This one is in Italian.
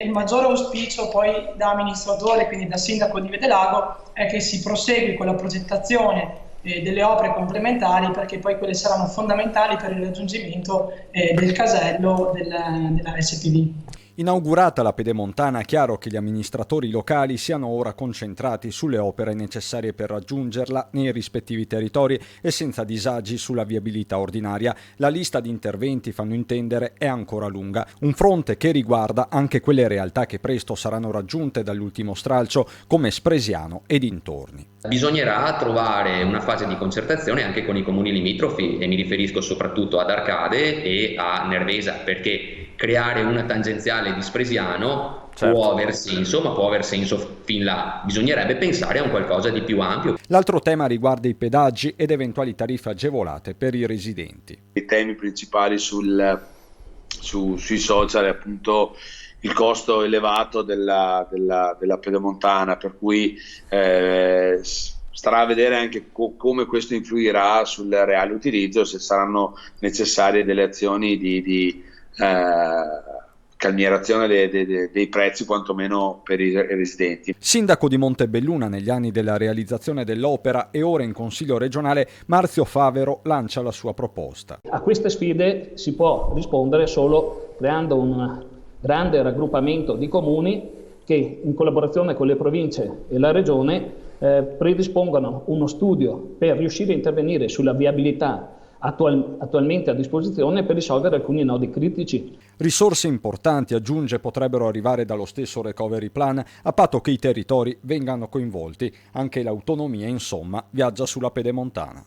Il maggiore auspicio poi da amministratore, quindi da sindaco di Vedelago, è che si prosegui con la progettazione delle opere complementari, perché poi quelle saranno fondamentali per il raggiungimento del casello della SPV. Inaugurata la pedemontana, è chiaro che gli amministratori locali siano ora concentrati sulle opere necessarie per raggiungerla nei rispettivi territori e senza disagi sulla viabilità ordinaria. La lista di interventi, fanno intendere, è ancora lunga. Un fronte che riguarda anche quelle realtà che presto saranno raggiunte dall'ultimo stralcio, come Spresiano e dintorni. Bisognerà trovare una fase di concertazione anche con i comuni limitrofi, e mi riferisco soprattutto ad Arcade e a Nervesa, perché creare una tangenziale di Spresiano può aver senso, ma può aver senso fin là. Bisognerebbe pensare a un qualcosa di più ampio. L'altro tema riguarda i pedaggi ed eventuali tariffe agevolate per i residenti. I temi principali sui social è appunto il costo elevato della pedemontana, per cui starà a vedere anche come questo influirà sul reale utilizzo, se saranno necessarie delle azioni di calmierazione dei prezzi, quantomeno per i residenti. Sindaco di Montebelluna negli anni della realizzazione dell'opera e ora in Consiglio regionale, Marzio Favero lancia la sua proposta. A queste sfide si può rispondere solo creando un grande raggruppamento di comuni che, in collaborazione con le province e la regione, predispongano uno studio per riuscire a intervenire sulla viabilità attualmente a disposizione per risolvere alcuni nodi critici. Risorse importanti, aggiunge, potrebbero arrivare dallo stesso recovery plan, a patto che i territori vengano coinvolti. Anche l'autonomia, insomma, viaggia sulla pedemontana.